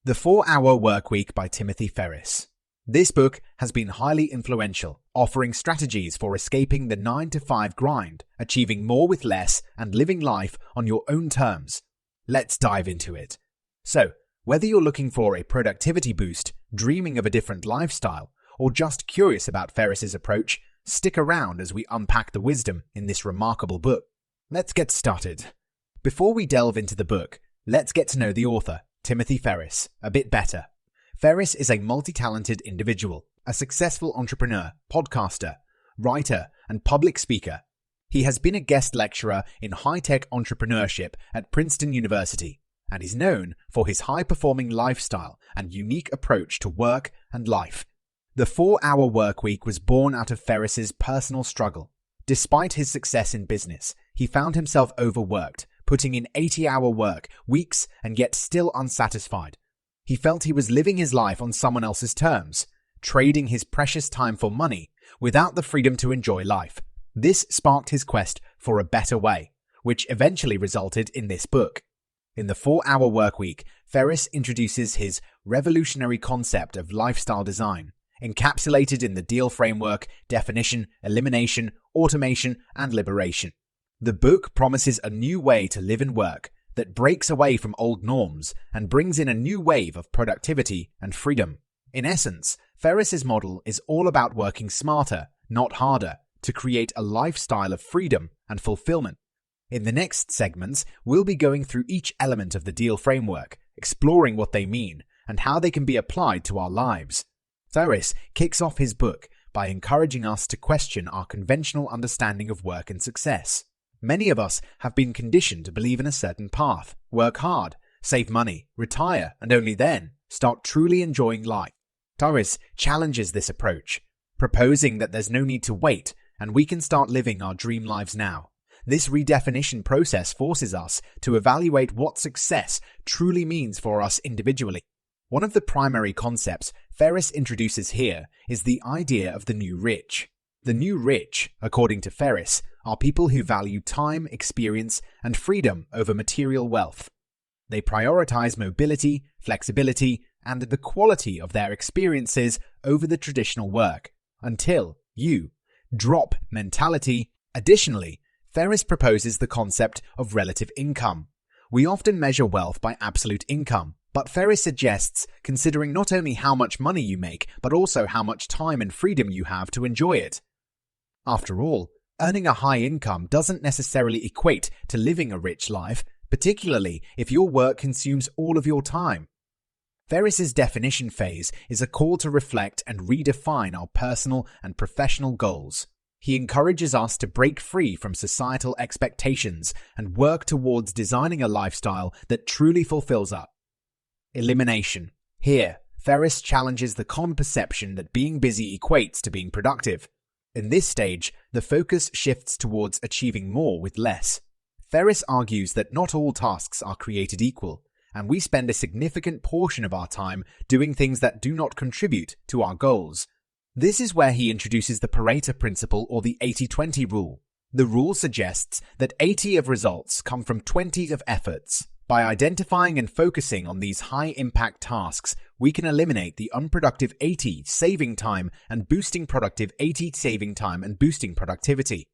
The 4-Hour Workweek by Timothy Ferriss. This book has been highly influential, offering strategies for escaping the 9-to-5 grind, achieving more with less, and living life on your own terms. Let's dive into it. So, whether you're looking for a productivity boost, dreaming of a different lifestyle, or just curious about Ferriss's approach, stick around as we unpack the wisdom in this remarkable book. Let's get started. Before we delve into the book, let's get to know the author, Timothy Ferriss, a bit better. Ferriss is a multi-talented individual, a successful entrepreneur, podcaster, writer, and public speaker. He has been a guest lecturer in high-tech entrepreneurship at Princeton University, and is known for his high-performing lifestyle and unique approach to work and life. The 4-Hour Workweek was born out of Ferriss's personal struggle. Despite his success in business, he found himself overworked, putting in 80-hour work weeks and yet still unsatisfied. He felt he was living his life on someone else's terms, trading his precious time for money without the freedom to enjoy life. This sparked his quest for a better way, which eventually resulted in this book. In the 4-Hour Workweek, Ferriss introduces his revolutionary concept of lifestyle design, encapsulated in the deal framework, definition, elimination, automation, and liberation. The book promises a new way to live and work that breaks away from old norms and brings in a new wave of productivity and freedom. In essence, Ferriss's model is all about working smarter, not harder, to create a lifestyle of freedom and fulfillment. In the next segments, we'll be going through each element of the deal framework, exploring what they mean and how they can be applied to our lives. Ferriss kicks off his book by encouraging us to question our conventional understanding of work and success. Many of us have been conditioned to believe in a certain path, work hard, save money, retire, and only then start truly enjoying life. Ferriss challenges this approach, proposing that there's no need to wait and we can start living our dream lives now. This redefinition process forces us to evaluate what success truly means for us individually. One of the primary concepts Ferriss introduces here is the idea of the new rich. The new rich, according to Ferriss, are people who value time, experience, and freedom over material wealth. They prioritize mobility, flexibility, and the quality of their experiences over the traditional work, until you drop mentality. Additionally, Ferriss proposes the concept of relative income. We often measure wealth by absolute income, but Ferriss suggests considering not only how much money you make, but also how much time and freedom you have to enjoy it. After all, earning a high income doesn't necessarily equate to living a rich life, particularly if your work consumes all of your time. Ferriss's definition phase is a call to reflect and redefine our personal and professional goals. He encourages us to break free from societal expectations and work towards designing a lifestyle that truly fulfills us. Elimination. Here, Ferriss challenges the common perception that being busy equates to being productive. In this stage, the focus shifts towards achieving more with less. Ferriss argues that not all tasks are created equal, and we spend a significant portion of our time doing things that do not contribute to our goals. This is where he introduces the Pareto principle, or the 80-20 rule. The rule suggests that 80 of results come from 20 of efforts. By identifying and focusing on these high-impact tasks, we can eliminate the unproductive 80, saving time and boosting productive 80, saving time and boosting productivity.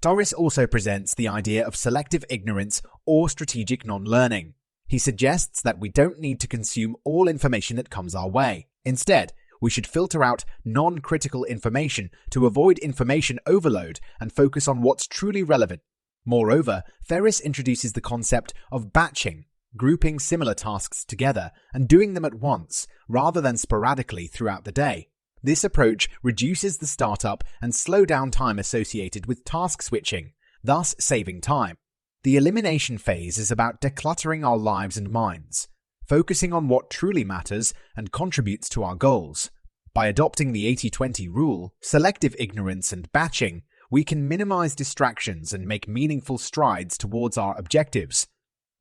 Ferriss also presents the idea of selective ignorance or strategic non-learning. He suggests that we don't need to consume all information that comes our way. Instead, we should filter out non-critical information to avoid information overload and focus on what's truly relevant. Moreover, Ferriss introduces the concept of batching, grouping similar tasks together and doing them at once, rather than sporadically throughout the day. This approach reduces the startup and slow down time associated with task switching, thus saving time. The elimination phase is about decluttering our lives and minds, focusing on what truly matters and contributes to our goals. By adopting the 80-20 rule, selective ignorance and batching, we can minimize distractions and make meaningful strides towards our objectives.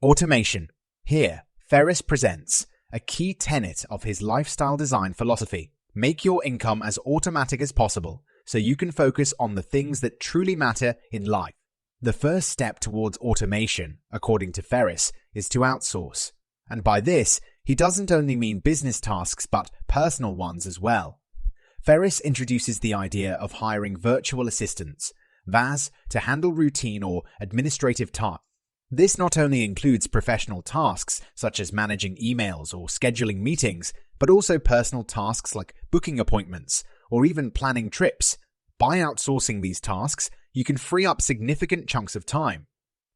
Automation. Here, Ferriss presents a key tenet of his lifestyle design philosophy. Make your income as automatic as possible so you can focus on the things that truly matter in life. The first step towards automation, according to Ferriss, is to outsource. And by this, He doesn't only mean business tasks but personal ones as well. Ferriss introduces the idea of hiring virtual assistants, VAS, to handle routine or administrative tasks. This not only includes professional tasks such as managing emails or scheduling meetings, but also personal tasks like booking appointments or even planning trips. By outsourcing these tasks, you can free up significant chunks of time.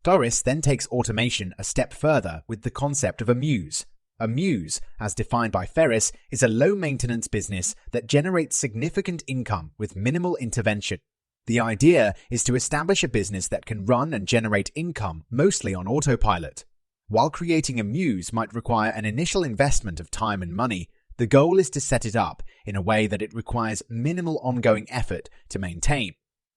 Ferriss then takes automation a step further with the concept of a muse. A muse, as defined by Ferriss, is a low-maintenance business that generates significant income with minimal intervention. The idea is to establish a business that can run and generate income mostly on autopilot. While creating a muse might require an initial investment of time and money, the goal is to set it up in a way that it requires minimal ongoing effort to maintain.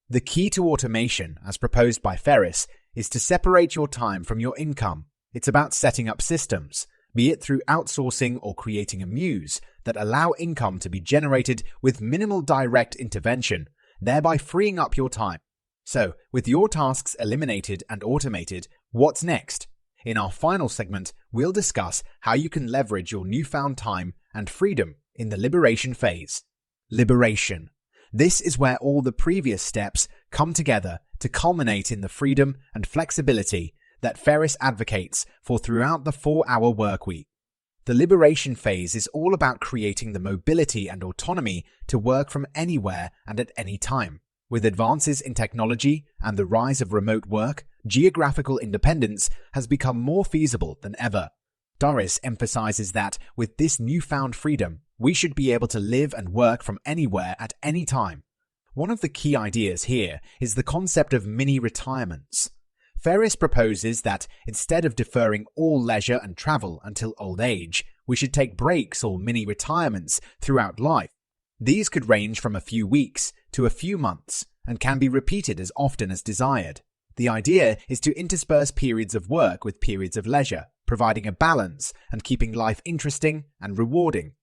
The key to automation, as proposed by Ferriss, is to separate your time from your income. It's about setting up systems, be it through outsourcing or creating a muse, that allow income to be generated with minimal direct intervention, thereby freeing up your time. So, with your tasks eliminated and automated, what's next? In our final segment, we'll discuss how you can leverage your newfound time and freedom in the liberation phase. Liberation. This is where all the previous steps come together to culminate in the freedom and flexibility that Ferriss advocates for throughout the 4-hour workweek. The liberation phase is all about creating the mobility and autonomy to work from anywhere and at any time. With advances in technology and the rise of remote work, geographical independence has become more feasible than ever. Ferriss emphasizes that with this newfound freedom, we should be able to live and work from anywhere at any time. One of the key ideas here is the concept of mini-retirements. Ferriss proposes that instead of deferring all leisure and travel until old age, we should take breaks or mini-retirements throughout life. These could range from a few weeks to a few months and can be repeated as often as desired. The idea is to intersperse periods of work with periods of leisure, providing a balance and keeping life interesting and rewarding.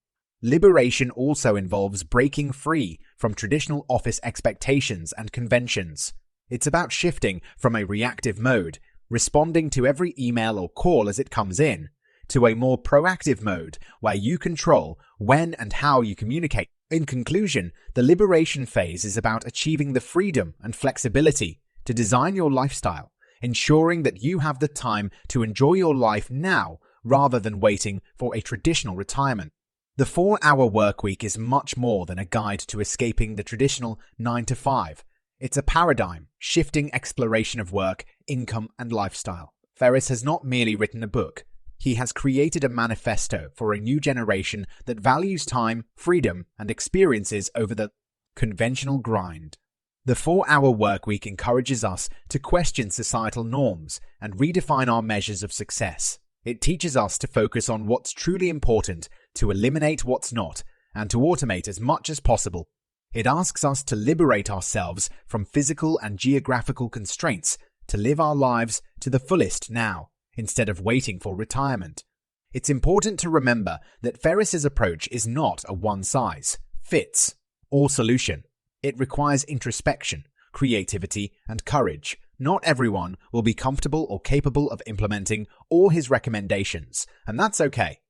Liberation also involves breaking free from traditional office expectations and conventions. It's about shifting from a reactive mode, responding to every email or call as it comes in, to a more proactive mode where you control when and how you communicate. In conclusion, the liberation phase is about achieving the freedom and flexibility to design your lifestyle, ensuring that you have the time to enjoy your life now rather than waiting for a traditional retirement. The 4-hour workweek is much more than a guide to escaping the traditional 9-to-5. It's a paradigm-shifting exploration of work, income, and lifestyle. Ferriss has not merely written a book. He has created a manifesto for a new generation that values time, freedom, and experiences over the conventional grind. The 4-hour workweek encourages us to question societal norms and redefine our measures of success. It teaches us to focus on what's truly important, to eliminate what's not, and to automate as much as possible. It asks us to liberate ourselves from physical and geographical constraints to live our lives to the fullest now, instead of waiting for retirement. It's important to remember that Ferriss's approach is not a one-size-fits-all solution. It requires introspection, creativity, and courage. Not everyone will be comfortable or capable of implementing all his recommendations, and that's okay.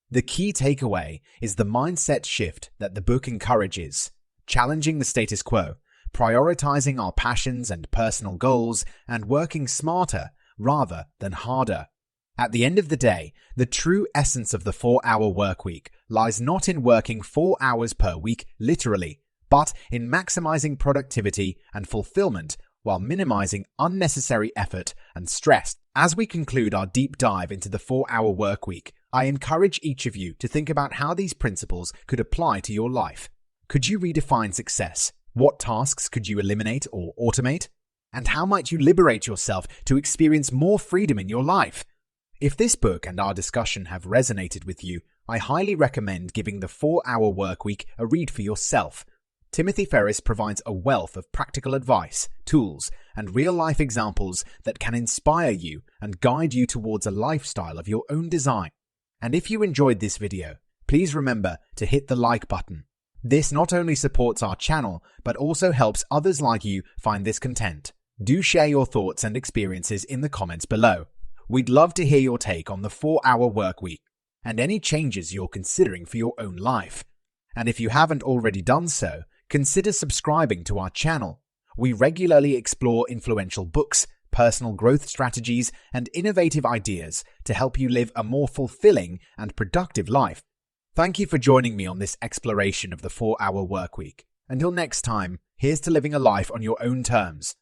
The key takeaway is the mindset shift that the book encourages. Challenging the status quo, prioritizing our passions and personal goals, and working smarter rather than harder. At the end of the day, the true essence of the 4-hour workweek lies not in working 4 hours per week literally, but in maximizing productivity and fulfillment while minimizing unnecessary effort and stress. As we conclude our deep dive into the 4-hour workweek, I encourage each of you to think about how these principles could apply to your life. Could you redefine success? What tasks could you eliminate or automate? And how might you liberate yourself to experience more freedom in your life? If this book and our discussion have resonated with you, I highly recommend giving the 4-hour workweek a read for yourself. Timothy Ferriss provides a wealth of practical advice, tools, and real-life examples that can inspire you and guide you towards a lifestyle of your own design. And if you enjoyed this video, please remember to hit the like button. This not only supports our channel, but also helps others like you find this content. Do share your thoughts and experiences in the comments below. We'd love to hear your take on the 4-hour workweek. and any changes you're considering for your own life. And if you haven't already done so, consider subscribing to our channel. We regularly explore influential books, personal growth strategies, and innovative ideas to help you live a more fulfilling and productive life. Thank you for joining me on this exploration of the 4-Hour Workweek. Until next time, here's to living a life on your own terms,